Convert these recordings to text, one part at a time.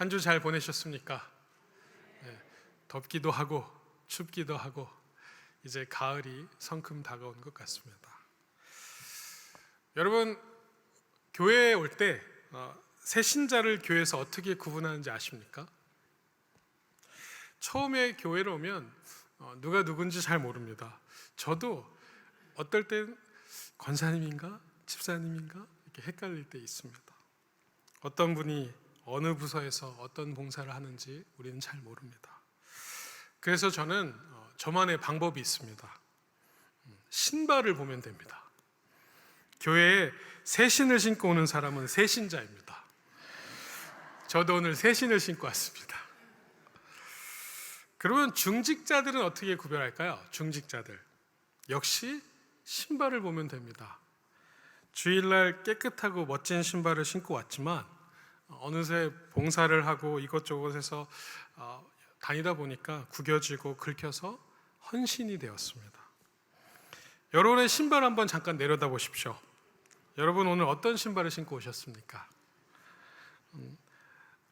한 주 잘 보내셨습니까? 네, 덥기도 하고 춥기도 하고 이제 가을이 성큼 다가온 것 같습니다. 여러분, 교회에 올 때 새신자를 교회에서 어떻게 구분하는지 아십니까? 처음에 교회를 오면 누가 누군지 잘 모릅니다. 저도 어떨 땐 권사님인가 집사님인가 이렇게 헷갈릴 때 있습니다. 어떤 분이 어느 부서에서 어떤 봉사를 하는지 우리는 잘 모릅니다. 그래서 저는 저만의 방법이 있습니다. 신발을 보면 됩니다. 교회에 새 신을 신고 오는 사람은 새 신자입니다. 저도 오늘 새 신을 신고 왔습니다. 그러면 중직자들은 어떻게 구별할까요? 중직자들 역시 신발을 보면 됩니다. 주일날 깨끗하고 멋진 신발을 신고 왔지만 어느새 봉사를 하고 이것저것에서 다니다 보니까 구겨지고 긁혀서 헌신이 되었습니다. 여러분의 신발 한번 잠깐 내려다 보십시오. 여러분 오늘 어떤 신발을 신고 오셨습니까?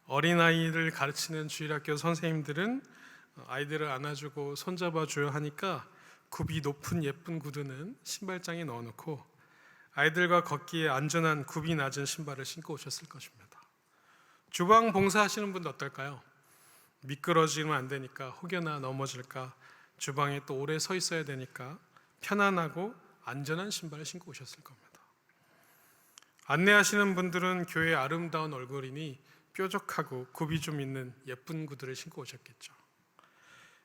어린아이를 가르치는 주일학교 선생님들은 아이들을 안아주고 손잡아줘야 하니까 굽이 높은 예쁜 구두는 신발장에 넣어놓고 아이들과 걷기에 안전한 굽이 낮은 신발을 신고 오셨을 것입니다. 주방 봉사하시는 분도 어떨까요? 미끄러지면 안 되니까 혹여나 넘어질까 주방에 또 오래 서 있어야 되니까 편안하고 안전한 신발을 신고 오셨을 겁니다. 안내하시는 분들은 교회의 아름다운 얼굴이니 뾰족하고 굽이 좀 있는 예쁜 구두를 신고 오셨겠죠.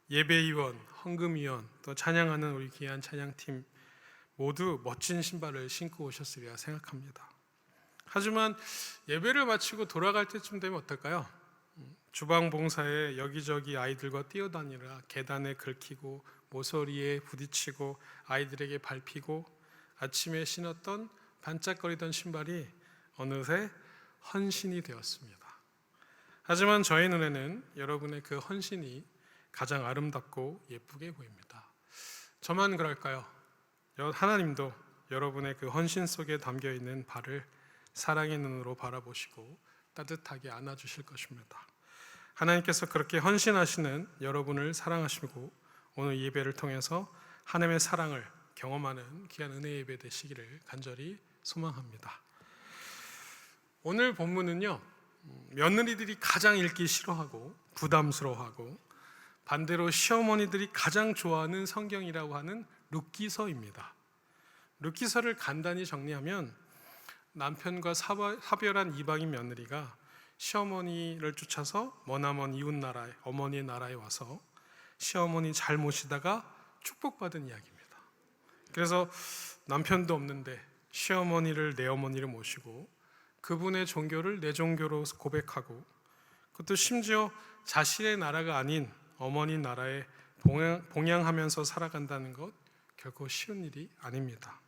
예배위원, 헌금위원, 또 찬양하는 우리 귀한 찬양팀 모두 멋진 신발을 신고 오셨으리라 생각합니다. 하지만 예배를 마치고 돌아갈 때쯤 되면 어떨까요? 주방 봉사에 여기저기 아이들과 뛰어다니라 계단에 긁히고 모서리에 부딪히고 아이들에게 밟히고 아침에 신었던 반짝거리던 신발이 어느새 헌신이 되었습니다. 하지만 저의 눈에는 여러분의 그 헌신이 가장 아름답고 예쁘게 보입니다. 저만 그럴까요? 하나님도 여러분의 그 헌신 속에 담겨있는 발을 사랑의 눈으로 바라보시고 따뜻하게 안아주실 것입니다. 하나님께서 그렇게 헌신하시는 여러분을 사랑하시고 오늘 예배를 통해서 하나님의 사랑을 경험하는 귀한 은혜 예배 되시기를 간절히 소망합니다. 오늘 본문은요, 며느리들이 가장 읽기 싫어하고 부담스러워하고 반대로 시어머니들이 가장 좋아하는 성경이라고 하는 룻기서입니다. 룻기서를 간단히 정리하면 남편과 사별한 이방인 며느리가 시어머니를 쫓아서 머나먼 이웃나라에 어머니의 나라에 와서 시어머니 잘 모시다가 축복받은 이야기입니다. 그래서 남편도 없는데 시어머니를 내 어머니를 모시고 그분의 종교를 내 종교로 고백하고 그것도 심지어 자신의 나라가 아닌 어머니 나라에 봉양하면서 살아간다는 것 결코 쉬운 일이 아닙니다.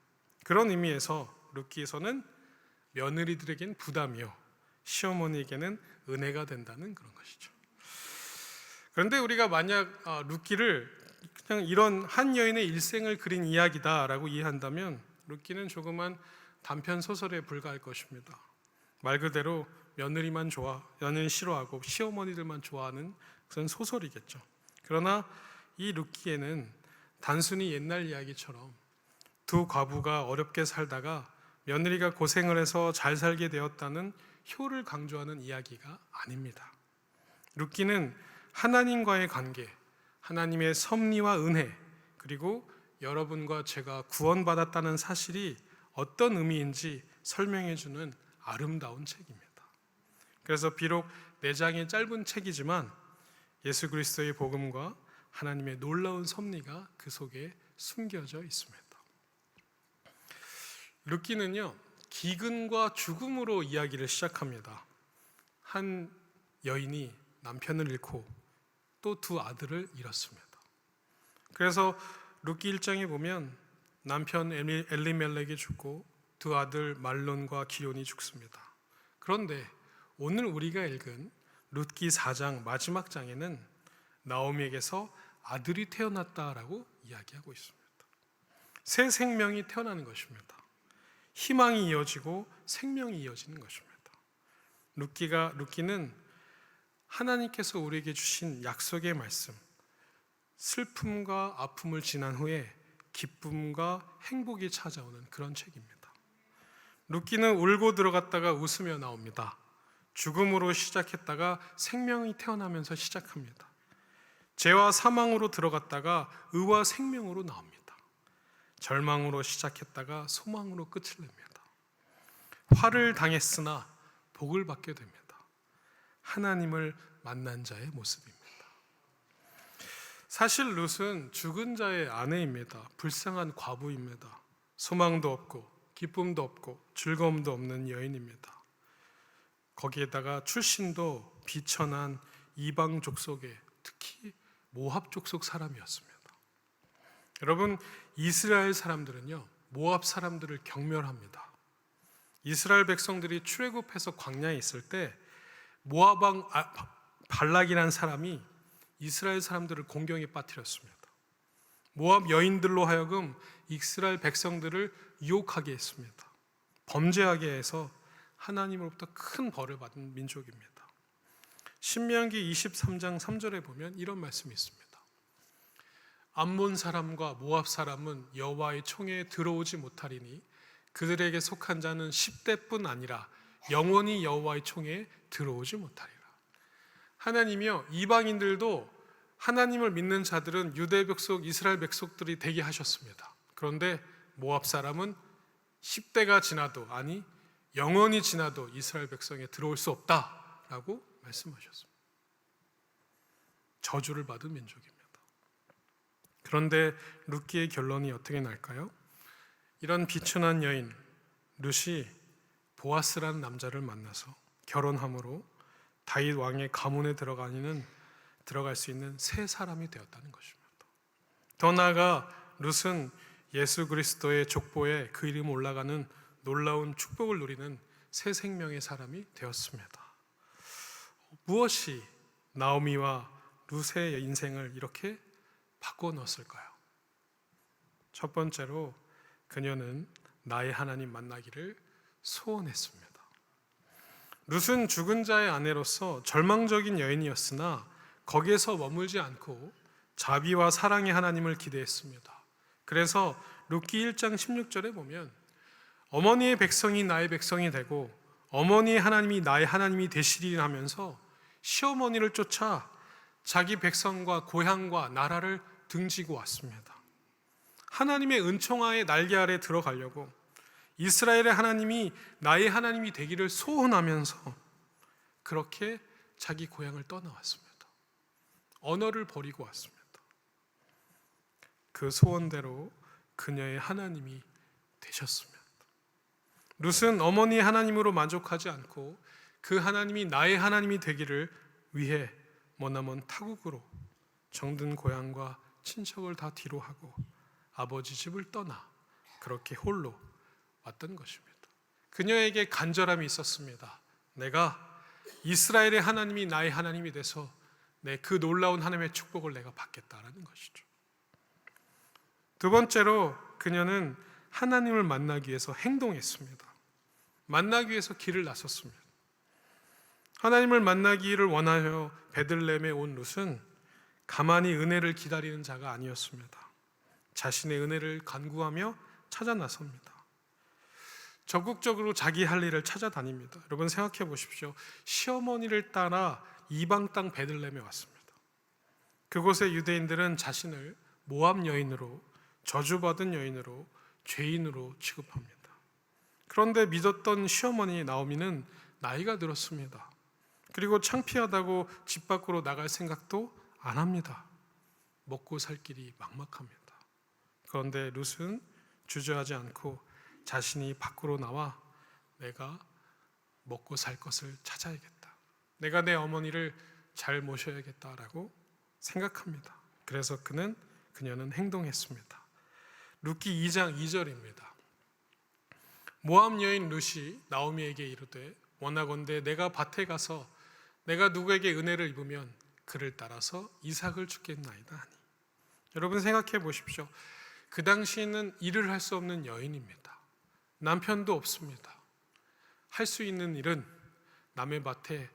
그런 의미에서 룻기서는 며느리들에겐 부담이요 시어머니에게는 은혜가 된다는 그런 것이죠. 그런데 우리가 만약 룻기를 그냥 이런 한 여인의 일생을 그린 이야기다라고 이해한다면 룻기는 조그만 단편 소설에 불과할 것입니다. 말 그대로 며느리만 며느리 싫어하고 시어머니들만 좋아하는 그런 소설이겠죠. 그러나 이 룻기에는 단순히 옛날 이야기처럼 두 과부가 어렵게 살다가 며느리가 고생을 해서 잘 살게 되었다는 효를 강조하는 이야기가 아닙니다. 룻기는 하나님과의 관계, 하나님의 섭리와 은혜, 그리고 여러분과 제가 구원받았다는 사실이 어떤 의미인지 설명해주는 아름다운 책입니다. 그래서 비록 4장의 짧은 책이지만 예수 그리스도의 복음과 하나님의 놀라운 섭리가 그 속에 숨겨져 있습니다. 룻기는요, 기근과 죽음으로 이야기를 시작합니다. 한 여인이 남편을 잃고 또 2 아들을 잃었습니다. 그래서 룻기 1장에 보면 남편 엘리멜렉이 죽고 2 아들 말론과 기온이 죽습니다. 그런데 오늘 우리가 읽은 룻기 4장 마지막 장에는 나오미에게서 아들이 태어났다라고 이야기하고 있습니다. 새 생명이 태어나는 것입니다. 희망이 이어지고 생명이 이어지는 것입니다. 룻기는 하나님께서 우리에게 주신 약속의 말씀, 슬픔과 아픔을 지난 후에 기쁨과 행복이 찾아오는 그런 책입니다. 룻기는 울고 들어갔다가 웃으며 나옵니다. 죽음으로 시작했다가 생명이 태어나면서 시작합니다. 죄와 사망으로 들어갔다가 의와 생명으로 나옵니다. 절망으로 시작했다가 소망으로 끝을 냅니다. 화를 당했으나 복을 받게 됩니다. 하나님을 만난 자의 모습입니다. 사실 룻은 죽은 자의 아내입니다. 불쌍한 과부입니다. 소망도 없고 기쁨도 없고 즐거움도 없는 여인입니다. 거기에다가 출신도 비천한 이방 족속의, 특히 모압 족속 사람이었습니다. 여러분, 이스라엘 사람들은요, 모압 사람들을 경멸합니다. 이스라엘 백성들이 출애굽해서 광야에 있을 때 모압 왕 발락이라는 사람이 이스라엘 사람들을 공경에 빠뜨렸습니다. 모압 여인들로 하여금 이스라엘 백성들을 유혹하게 했습니다. 범죄하게 해서 하나님으로부터 큰 벌을 받은 민족입니다. 신명기 23장 3절에 보면 이런 말씀이 있습니다. 암몬 사람과 모압 사람은 여호와의 총회에 들어오지 못하리니 그들에게 속한 자는 10대뿐 아니라 영원히 여호와의 총회에 들어오지 못하리라. 하나님이요, 이방인들도 하나님을 믿는 자들은 유대 백성, 이스라엘 백성들이 되게 하셨습니다. 그런데 모압 사람은 10대가 지나도, 아니 영원히 지나도 이스라엘 백성에 들어올 수 없다라고 말씀하셨습니다. 저주를 받은 민족입니다. 그런데 룻기의 결론이 어떻게 날까요? 이런 비천한 여인 룻이 보아스라는 남자를 만나서 결혼함으로 다윗 왕의 가문에 들어갈 수 있는 새 사람이 되었다는 것입니다. 더 나아가 룻은 예수 그리스도의 족보에 그 이름 올라가는 놀라운 축복을 누리는 새 생명의 사람이 되었습니다. 무엇이 나오미와 룻의 인생을 이렇게 바꿔 넣었을까요? 첫 번째로 그녀는 나의 하나님 만나기를 소원했습니다. 룻은 죽은 자의 아내로서 절망적인 여인이었으나 거기에서 머물지 않고 자비와 사랑의 하나님을 기대했습니다. 그래서 룻기 1장 16절에 보면 어머니의 백성이 나의 백성이 되고 어머니의 하나님이 나의 하나님이 되시리 하면서 시어머니를 쫓아 자기 백성과 고향과 나라를 등지고 왔습니다. 하나님의 은총하에 날개 아래 들어가려고 이스라엘의 하나님이 나의 하나님이 되기를 소원하면서 그렇게 자기 고향을 떠나왔습니다. 언어를 버리고 왔습니다. 그 소원대로 그녀의 하나님이 되셨습니다. 룻은 어머니의 하나님으로 만족하지 않고 그 하나님이 나의 하나님이 되기를 위해 머나먼 타국으로 정든 고향과 친척을 다 뒤로 하고 아버지 집을 떠나 그렇게 홀로 왔던 것입니다. 그녀에게 간절함이 있었습니다. 내가 이스라엘의 하나님이 나의 하나님이 돼서 그 놀라운 하나님의 축복을 내가 받겠다라는 것이죠. 두 번째로 그녀는 하나님을 만나기 위해서 행동했습니다. 만나기 위해서 길을 나섰습니다. 하나님을 만나기를 원하여 베들레헴에 온 룻은 가만히 은혜를 기다리는 자가 아니었습니다. 자신의 은혜를 간구하며 찾아 나섭니다. 적극적으로 자기 할 일을 찾아다닙니다. 여러분 생각해 보십시오. 시어머니를 따라 이방 땅 베들레헴에 왔습니다. 그곳의 유대인들은 자신을 모압 여인으로, 저주받은 여인으로, 죄인으로 취급합니다. 그런데 믿었던 시어머니 나오미는 나이가 들었습니다. 그리고 창피하다고 집 밖으로 나갈 생각도 안 합니다. 먹고 살 길이 막막합니다. 그런데 룻은 주저하지 않고 자신이 밖으로 나와 내가 먹고 살 것을 찾아야겠다. 내가 내 어머니를 잘 모셔야겠다라고 생각합니다. 그래서 그녀는 행동했습니다. 룻기 2장 2절입니다. 모압 여인 룻이 나오미에게 이르되 원하건대 내가 밭에 가서 내가 누구에게 은혜를 입으면 그를 따라서 이삭을 주겠나이다 하니. 여러분 생각해 보십시오. 그 당시에는 일을 할 수 없는 여인입니다. 남편도 없습니다. 할 수 있는 일은 남의 밭에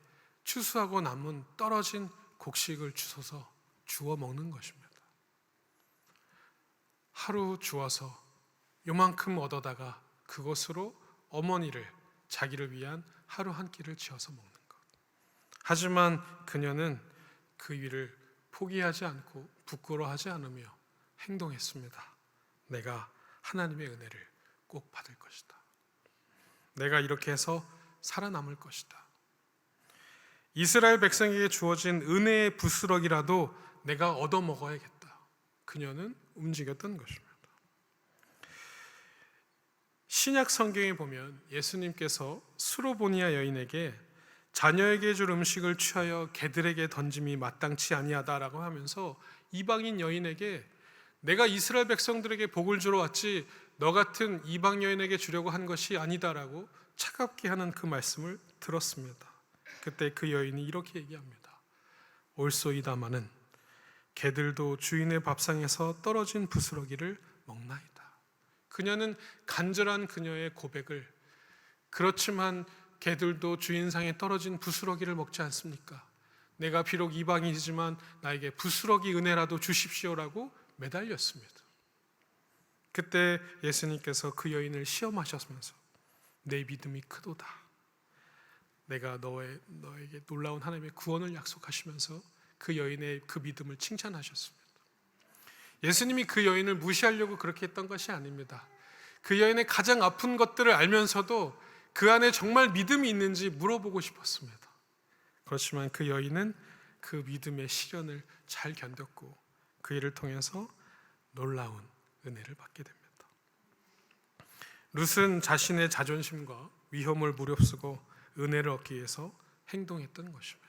추수하고 남은 떨어진 곡식을 주워서 주워 먹는 것입니다. 하루 주워서 요만큼 얻어다가 그것으로 어머니를, 자기를 위한 하루 한 끼를 지어서 먹는 것. 하지만 그녀는 그 일을 포기하지 않고 부끄러워하지 않으며 행동했습니다. 내가 하나님의 은혜를 꼭 받을 것이다. 내가 이렇게 해서 살아남을 것이다. 이스라엘 백성에게 주어진 은혜의 부스러기라도 내가 얻어먹어야겠다. 그녀는 움직였던 것입니다. 신약 성경에 보면 예수님께서 수로보니아 여인에게 자녀에게 줄 음식을 취하여 개들에게 던짐이 마땅치 아니하다라고 하면서 이방인 여인에게 내가 이스라엘 백성들에게 복을 주러 왔지 너 같은 이방 여인에게 주려고 한 것이 아니다라고 차갑게 하는 그 말씀을 들었습니다. 그때 그 여인이 이렇게 얘기합니다. 올소이다마는 개들도 주인의 밥상에서 떨어진 부스러기를 먹나이다. 그녀는 간절한 그녀의 고백을, 그렇지만 개들도 주인상에 떨어진 부스러기를 먹지 않습니까? 내가 비록 이방인이지만 나에게 부스러기 은혜라도 주십시오라고 매달렸습니다. 그때 예수님께서 그 여인을 시험하셨으면서 내 믿음이 크도다. 내가 너에게 놀라운 하나님의 구원을 약속하시면서 그 여인의 그 믿음을 칭찬하셨습니다. 예수님이 그 여인을 무시하려고 그렇게 했던 것이 아닙니다. 그 여인의 가장 아픈 것들을 알면서도 그 안에 정말 믿음이 있는지 물어보고 싶었습니다. 그렇지만 그 여인은 그 믿음의 시련을 잘 견뎠고 그 일을 통해서 놀라운 은혜를 받게 됩니다. 룻은 자신의 자존심과 위험을 무릅쓰고 은혜를 얻기 위해서 행동했던 것입니다.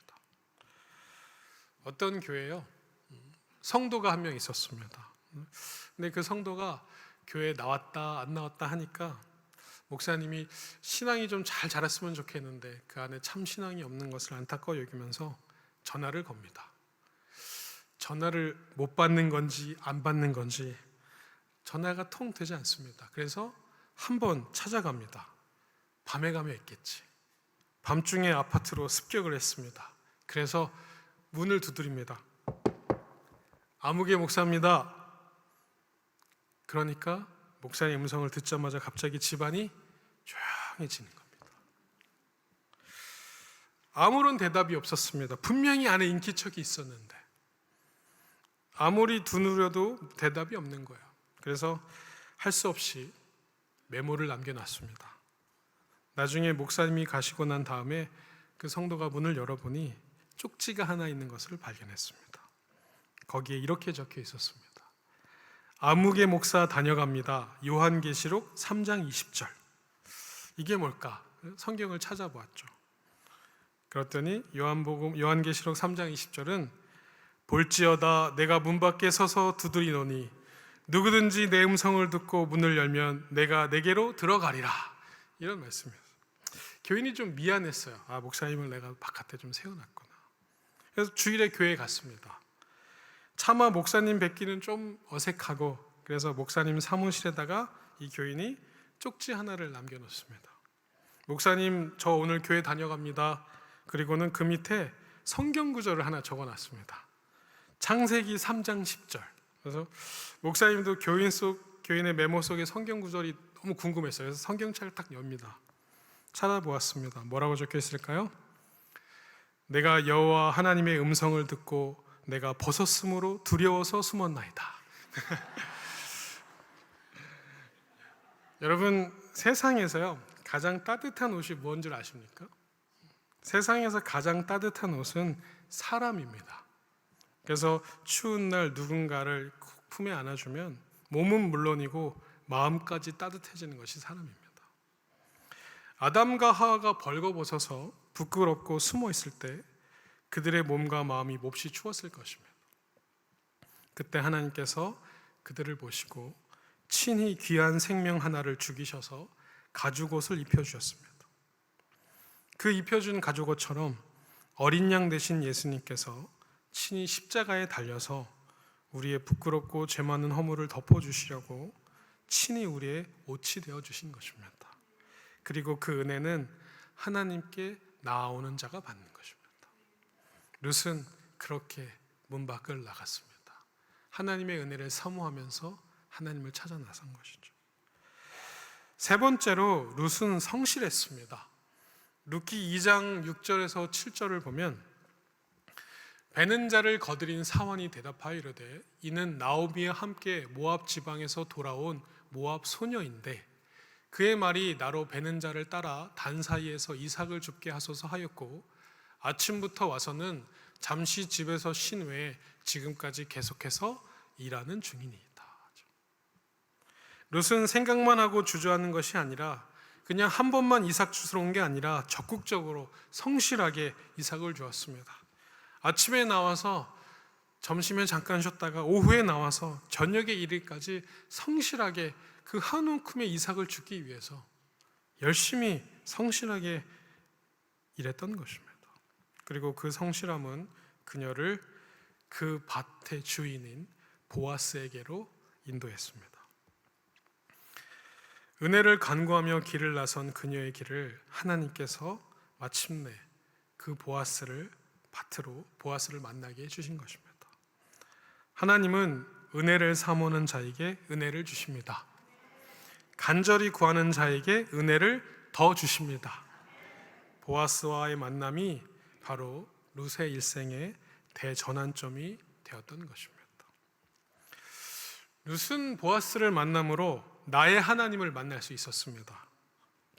어떤 교회요? 성도가 한 명 있었습니다. 근데 그 성도가 교회에 나왔다 안 나왔다 하니까 목사님이 신앙이 좀 잘 자랐으면 좋겠는데 그 안에 참 신앙이 없는 것을 안타까워 여기면서 전화를 겁니다. 전화를 못 받는 건지 안 받는 건지 전화가 통 되지 않습니다. 그래서 한번 찾아갑니다. 밤에 가면 있겠지. 밤중에 아파트로 습격을 했습니다. 그래서 문을 두드립니다. 아무개 목사입니다. 그러니까 목사의 음성을 듣자마자 갑자기 집안이 조용해지는 겁니다. 아무런 대답이 없었습니다. 분명히 안에 인기척이 있었는데 아무리 두드려도 대답이 없는 거예요. 그래서 할 수 없이 메모를 남겨놨습니다. 나중에 목사님이 가시고 난 다음에 그 성도가 문을 열어보니 쪽지가 하나 있는 것을 발견했습니다. 거기에 이렇게 적혀 있었습니다. 아무개 목사 다녀갑니다. 요한계시록 3장 20절. 이게 뭘까? 성경을 찾아보았죠. 그랬더니 요한계시록 3장 20절은 볼지어다 내가 문 밖에 서서 두드리노니 누구든지 내 음성을 듣고 문을 열면 내가 내게로 들어가리라. 이런 말씀이었어요. 교인이 좀 미안했어요. 목사님을 내가 바깥에 좀 세워놨구나. 그래서 주일에 교회에 갔습니다. 차마 목사님 뵙기는 좀 어색하고 그래서 목사님 사무실에다가 이 교인이 쪽지 하나를 남겨놓습니다. 목사님 저 오늘 교회 다녀갑니다. 그리고는 그 밑에 성경 구절을 하나 적어놨습니다. 창세기 3장 10절. 그래서 목사님도 교인의 메모 속에 성경 구절이 너무 궁금했어요. 그래서 성경책을 딱 엽니다. 찾아보았습니다. 뭐라고 적혀 있을까요? 내가 여호와 하나님의 음성을 듣고 내가 벗었으므로 두려워서 숨었나이다. 여러분 세상에서요 가장 따뜻한 옷이 뭔 줄 아십니까? 세상에서 가장 따뜻한 옷은 사람입니다. 그래서 추운 날 누군가를 품에 안아주면 몸은 물론이고 마음까지 따뜻해지는 것이 사람입니다. 아담과 하와가 벌거벗어서 부끄럽고 숨어 있을 때 그들의 몸과 마음이 몹시 추웠을 것입니다. 그때 하나님께서 그들을 보시고 친히 귀한 생명 하나를 죽이셔서 가죽옷을 입혀주셨습니다. 그 입혀준 가죽옷처럼 어린 양 되신 예수님께서 친히 십자가에 달려서 우리의 부끄럽고 죄 많은 허물을 덮어주시려고 친히 우리의 옷이 되어주신 것입니다. 그리고 그 은혜는 하나님께 나아오는 자가 받는 것입니다. 룻은 그렇게 문 밖을 나갔습니다. 하나님의 은혜를 사모하면서 하나님을 찾아 나선 것이죠. 세 번째로 룻은 성실했습니다. 룻기 2장 6절에서 7절을 보면 베는 자를 거드린 사원이 대답하여 이르되 이는 나오미와 함께 모압 지방에서 돌아온 모압 소녀인데 그의 말이 나로 베는 자를 따라 단 사이에서 이삭을 줍게 하소서 하였고 아침부터 와서는 잠시 집에서 쉰 후에 지금까지 계속해서 일하는 중이니이다. 룻은 생각만 하고 주저하는 것이 아니라 그냥 한 번만 이삭 주스러 온 게 아니라 적극적으로 성실하게 이삭을 주었습니다. 아침에 나와서 점심에 잠깐 쉬었다가 오후에 나와서 저녁에 이르기까지 성실하게 그 한 움큼의 이삭을 주기 위해서 열심히 성실하게 일했던 것입니다. 그리고 그 성실함은 그녀를 그 밭의 주인인 보아스에게로 인도했습니다. 은혜를 간구하며 길을 나선 그녀의 길을 하나님께서 마침내 그 보아스를 만나게 해주신 것입니다. 하나님은 은혜를 사모하는 자에게 은혜를 주십니다. 간절히 구하는 자에게 은혜를 더 주십니다. 보아스와의 만남이 바로 룻의 일생의 대전환점이 되었던 것입니다. 룻은 보아스를 만남으로 나의 하나님을 만날 수 있었습니다.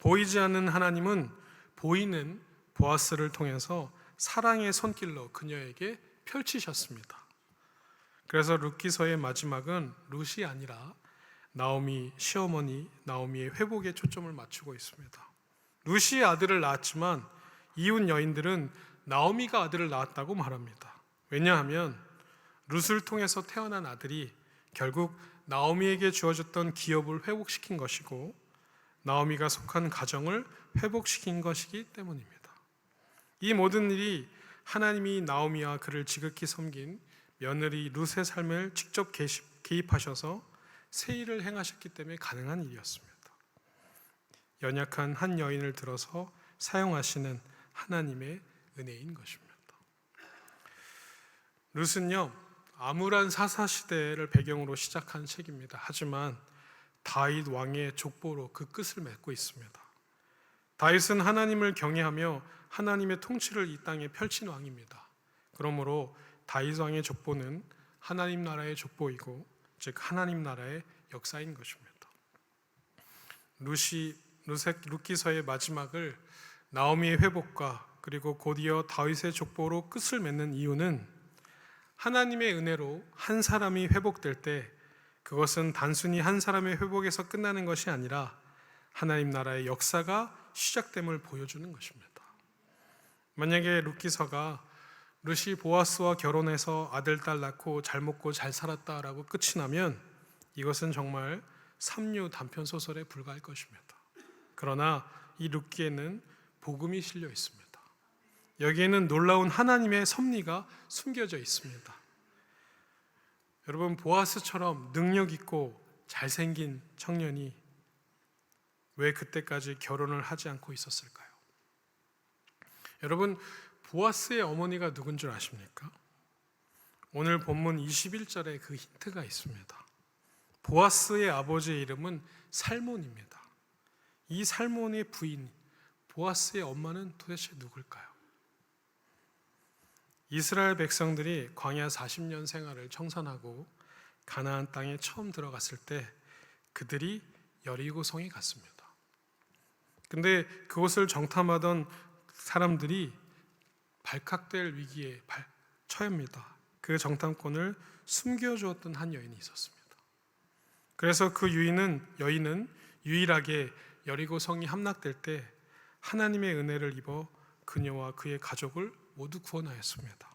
보이지 않는 하나님은 보이는 보아스를 통해서 사랑의 손길로 그녀에게 펼치셨습니다. 그래서 룻기서의 마지막은 룻이 아니라 나오미 시어머니 나오미의 회복에 초점을 맞추고 있습니다. 룻이 아들을 낳았지만 이웃 여인들은 나오미가 아들을 낳았다고 말합니다. 왜냐하면 룻을 통해서 태어난 아들이 결국 나오미에게 주어졌던 기업을 회복시킨 것이고 나오미가 속한 가정을 회복시킨 것이기 때문입니다. 이 모든 일이 하나님이 나오미와 그를 지극히 섬긴 며느리 룻의 삶을 직접 개입하셔서 새 일을 행하셨기 때문에 가능한 일이었습니다. 연약한 한 여인을 들어서 사용하시는 하나님의 은혜인 것입니다. 룻은요, 암울한 사사시대를 배경으로 시작한 책입니다. 하지만 다윗 왕의 족보로 그 끝을 맺고 있습니다. 다윗은 하나님을 경외하며 하나님의 통치를 이 땅에 펼친 왕입니다. 그러므로 다윗 왕의 족보는 하나님 나라의 족보이고 즉 하나님 나라의 역사인 것입니다. 룻기서의 마지막을 나오미의 회복과 그리고 곧이어 다윗의 족보로 끝을 맺는 이유는 하나님의 은혜로 한 사람이 회복될 때 그것은 단순히 한 사람의 회복에서 끝나는 것이 아니라 하나님 나라의 역사가 시작됨을 보여주는 것입니다. 만약에 룻기서가 룻이 보아스와 결혼해서 아들, 딸 낳고 잘 먹고 잘 살았다라고 끝이 나면 이것은 정말 삼류 단편 소설에 불과할 것입니다. 그러나 이 룻기에는 복음이 실려 있습니다. 여기에는 놀라운 하나님의 섭리가 숨겨져 있습니다. 여러분, 보아스처럼 능력 있고 잘생긴 청년이 왜 그때까지 결혼을 하지 않고 있었을까요? 여러분, 보아스의 어머니가 누군 줄 아십니까? 오늘 본문 21절에 그 힌트가 있습니다. 보아스의 아버지의 이름은 살몬입니다. 이 살몬의 부인 보아스의 엄마는 도대체 누굴까요? 이스라엘 백성들이 광야 40년 생활을 청산하고 가나안 땅에 처음 들어갔을 때 그들이 여리고성에 갔습니다. 근데 그곳을 정탐하던 사람들이 발칵될 위기에 처합니다. 그 정탐권을 숨겨주었던 한 여인이 있었습니다. 그래서 그 여인은 유일하게 여리고성이 함락될 때 하나님의 은혜를 입어 그녀와 그의 가족을 모두 구원하였습니다.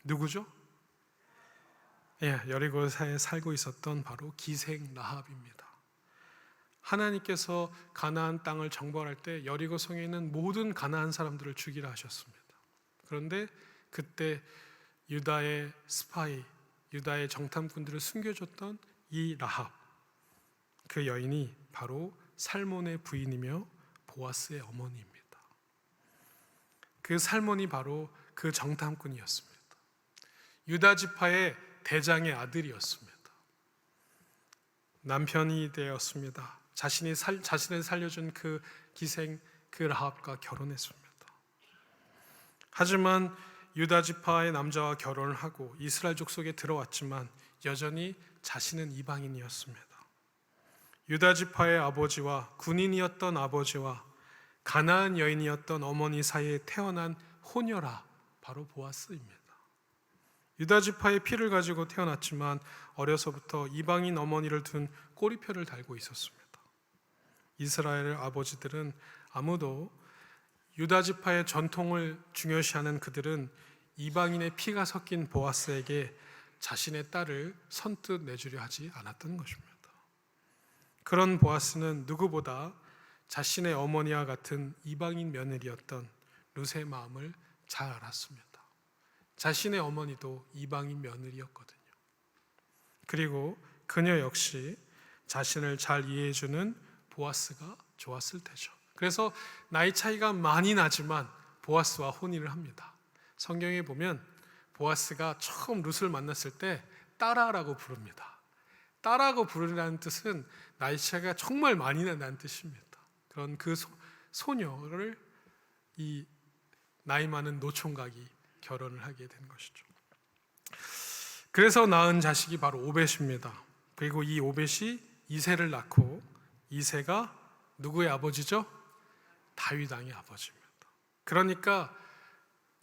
누구죠? 여리고사에 살고 있었던 바로 기생 라합입니다. 하나님께서 가나안 땅을 정벌할 때 여리고성에 있는 모든 가나안 사람들을 죽이라 하셨습니다. 그런데 그때 유다의 유다의 정탐꾼들을 숨겨줬던 이 라합, 그 여인이 바로 살몬의 부인이며 보아스의 어머니입니다. 그 살몬이 바로 그 정탐꾼이었습니다. 유다 지파의 대장의 아들이었습니다. 남편이 되었습니다. 자신을 살려준 그 기생 그 라합과 결혼했습니다. 하지만 유다 지파의 남자와 결혼을 하고 이스라엘 족속에 들어왔지만 여전히 자신은 이방인이었습니다. 유다 지파의 아버지와 군인이었던 아버지와 가나안 여인이었던 어머니 사이에 태어난 호녀라 바로 보아스입니다. 유다 지파의 피를 가지고 태어났지만 어려서부터 이방인 어머니를 둔 꼬리표를 달고 있었습니다. 이스라엘 아버지들은 아무도 유다 지파의 전통을 중요시하는 그들은 이방인의 피가 섞인 보아스에게 자신의 딸을 선뜻 내주려 하지 않았던 것입니다. 그런 보아스는 누구보다 자신의 어머니와 같은 이방인 며느리였던 룻의 마음을 잘 알았습니다. 자신의 어머니도 이방인 며느리였거든요. 그리고 그녀 역시 자신을 잘 이해해주는 보아스가 좋았을 테죠. 그래서 나이 차이가 많이 나지만 보아스와 혼인을 합니다. 성경에 보면 보아스가 처음 룻을 만났을 때 딸아라고 부릅니다. 딸아고 부르라는 뜻은 나이 차이가 정말 많이 난다는 뜻입니다. 그런 그 소녀를 이 나이 많은 노총각이 결혼을 하게 된 것이죠. 그래서 낳은 자식이 바로 오벳입니다. 그리고 이 오벳이 이새를 낳고 이새가 누구의 아버지죠? 다윗 왕의 아버지입니다. 그러니까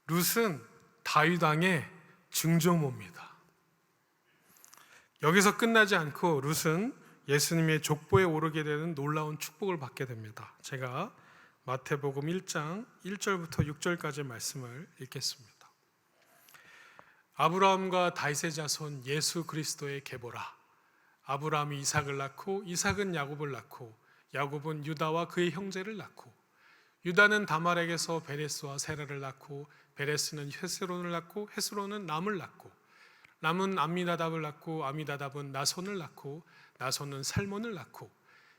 룻은 다윗 왕의 증조모입니다. 여기서 끝나지 않고 룻은 예수님의 족보에 오르게 되는 놀라운 축복을 받게 됩니다. 제가 마태복음 1장 1절부터 6절까지 말씀을 읽겠습니다. 아브라함과 다윗의 자손 예수 그리스도의 계보라. 아브라함이 이삭을 낳고 이삭은 야곱을 낳고 야곱은 유다와 그의 형제를 낳고 유다는 다말에게서 베레스와 세라를 낳고 베레스는 헤스론을 낳고 헤스론은 람을 낳고 람은 암미나답을 낳고 아미나답은 나손을 낳고 나손은 살몬을 낳고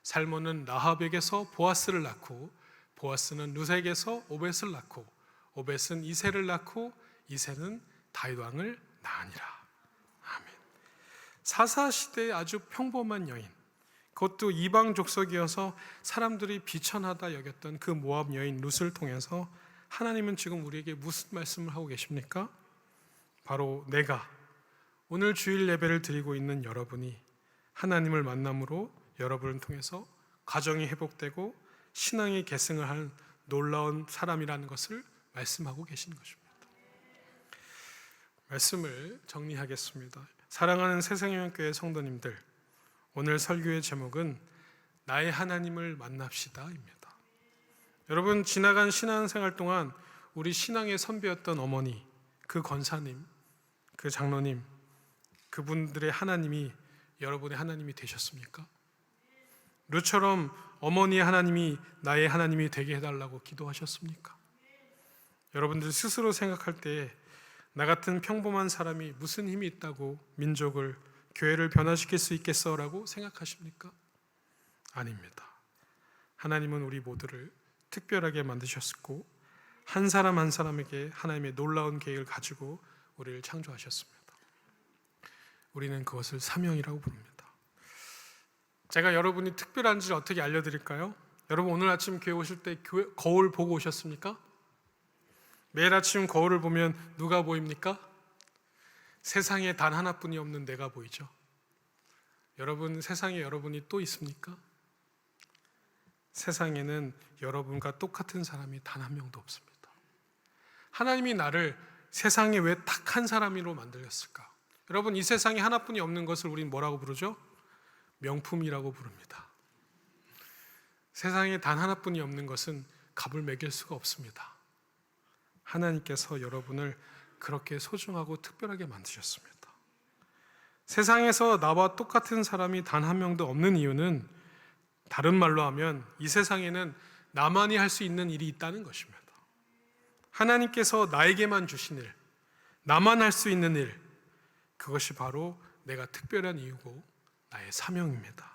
살몬은 라합에게서 보아스를 낳고 보아스는 룻에게서 오벳을 낳고 오벳은 이새를 낳고 이새는 다윗 왕을 낳으니라. 아멘. 사사시대의 아주 평범한 여인, 그것도 이방 족속이어서 사람들이 비천하다 여겼던 그 모압 여인 룻을 통해서 하나님은 지금 우리에게 무슨 말씀을 하고 계십니까? 바로 내가 오늘 주일 예배를 드리고 있는 여러분이 하나님을 만남으로 여러분을 통해서 가정이 회복되고 신앙의 계승을 하는 놀라운 사람이라는 것을 말씀하고 계신 것입니다. 말씀을 정리하겠습니다. 사랑하는 새생명교회 성도님들, 오늘 설교의 제목은 나의 하나님을 만납시다입니다. 여러분, 지나간 신앙생활 동안 우리 신앙의 선배였던 어머니, 그 권사님, 그 장로님, 그분들의 하나님이 여러분의 하나님이 되셨습니까? 룻처럼 어머니의 하나님이 나의 하나님이 되게 해달라고 기도하셨습니까? 여러분들 스스로 생각할 때 나 같은 평범한 사람이 무슨 힘이 있다고 민족을, 교회를 변화시킬 수 있겠어라고 생각하십니까? 아닙니다. 하나님은 우리 모두를 특별하게 만드셨고 한 사람 한 사람에게 하나님의 놀라운 계획을 가지고 우리를 창조하셨습니다. 우리는 그것을 사명이라고 부릅니다. 제가 여러분이 특별한지를 어떻게 알려드릴까요? 여러분 오늘 아침 교회 오실 때 거울 보고 오셨습니까? 매일 아침 거울을 보면 누가 보입니까? 세상에 단 하나뿐이 없는 내가 보이죠. 여러분, 세상에 여러분이 또 있습니까? 세상에는 여러분과 똑같은 사람이 단 한 명도 없습니다. 하나님이 나를 세상에 왜 딱 한 사람으로 만들었을까? 여러분, 이 세상에 하나뿐이 없는 것을 우리는 뭐라고 부르죠? 명품이라고 부릅니다. 세상에 단 하나뿐이 없는 것은 값을 매길 수가 없습니다. 하나님께서 여러분을 그렇게 소중하고 특별하게 만드셨습니다. 세상에서 나와 똑같은 사람이 단 한 명도 없는 이유는 다른 말로 하면 이 세상에는 나만이 할 수 있는 일이 있다는 것입니다. 하나님께서 나에게만 주신 일, 나만 할 수 있는 일, 그것이 바로 내가 특별한 이유고 나의 사명입니다.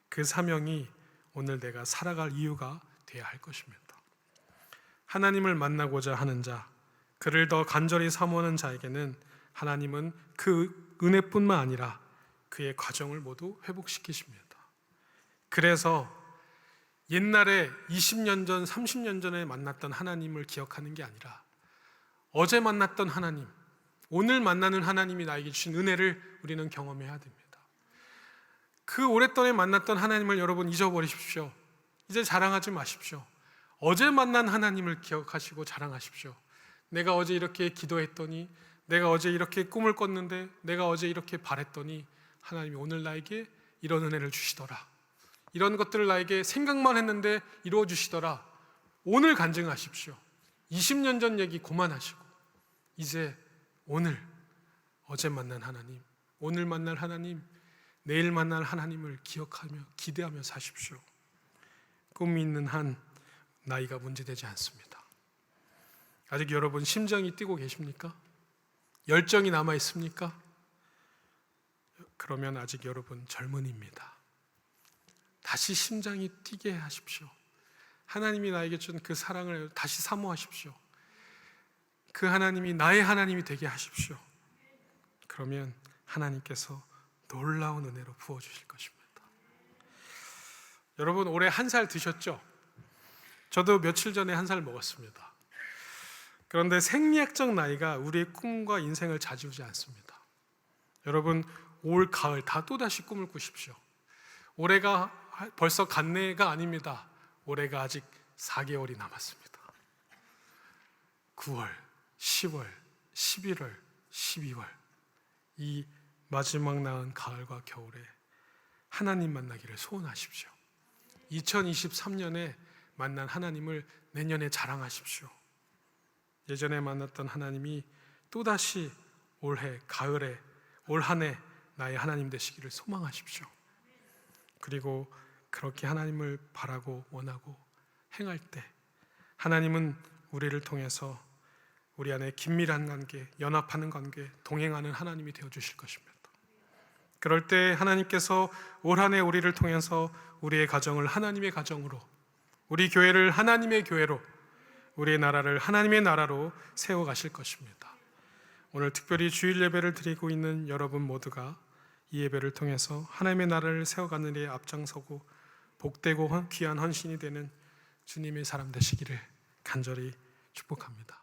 그 사명이 오늘 내가 살아갈 이유가 되어야 할 것입니다. 하나님을 만나고자 하는 자, 그를 더 간절히 사모하는 자에게는 하나님은 그 은혜뿐만 아니라 그의 과정을 모두 회복시키십니다. 그래서 옛날에 20년 전, 30년 전에 만났던 하나님을 기억하는 게 아니라 어제 만났던 하나님, 오늘 만나는 하나님이 나에게 주신 은혜를 우리는 경험해야 됩니다. 그 오랫동안 만났던 하나님을 여러분 잊어버리십시오. 이제 자랑하지 마십시오. 어제 만난 하나님을 기억하시고 자랑하십시오. 내가 어제 이렇게 기도했더니, 내가 어제 이렇게 꿈을 꿨는데, 내가 어제 이렇게 바랬더니 하나님이 오늘 나에게 이런 은혜를 주시더라. 이런 것들을 나에게 생각만 했는데 이루어 주시더라. 오늘 간증하십시오. 20년 전 얘기 그만하시고 이제 오늘, 어제 만난 하나님, 오늘 만날 하나님, 내일 만날 하나님을 기억하며 기대하며 사십시오. 꿈이 있는 한 나이가 문제되지 않습니다. 아직 여러분 심장이 뛰고 계십니까? 열정이 남아 있습니까? 그러면 아직 여러분 젊은이입니다. 다시 심장이 뛰게 하십시오. 하나님이 나에게 준 그 사랑을 다시 사모하십시오. 그 하나님이 나의 하나님이 되게 하십시오. 그러면 하나님께서 놀라운 은혜로 부어주실 것입니다. 여러분 올해 1살 드셨죠? 저도 며칠 전에 1살 먹었습니다. 그런데 생리학적 나이가 우리의 꿈과 인생을 좌지우지 않습니다. 여러분 올 가을 다 또다시 꿈을 꾸십시오. 올해가 벌써 간내가 아닙니다. 올해가 아직 4개월이 남았습니다. 9월, 10월, 11월, 12월 이 마지막 나은 가을과 겨울에 하나님 만나기를 소원하십시오. 2023년에 만난 하나님을 내년에 자랑하십시오. 예전에 만났던 하나님이 또다시 올해 가을에 올 한 해 나의 하나님 되시기를 소망하십시오. 그리고 그렇게 하나님을 바라고 원하고 행할 때 하나님은 우리를 통해서 우리 안에 긴밀한 관계, 연합하는 관계, 동행하는 하나님이 되어주실 것입니다. 그럴 때 하나님께서 올 한 해 우리를 통해서 우리의 가정을 하나님의 가정으로, 우리 교회를 하나님의 교회로, 우리의 나라를 하나님의 나라로 세워가실 것입니다. 오늘 특별히 주일 예배를 드리고 있는 여러분 모두가 이 예배를 통해서 하나님의 나라를 세워가는 일에 앞장서고 복되고 귀한 헌신이 되는 주님의 사람 되시기를 간절히 축복합니다.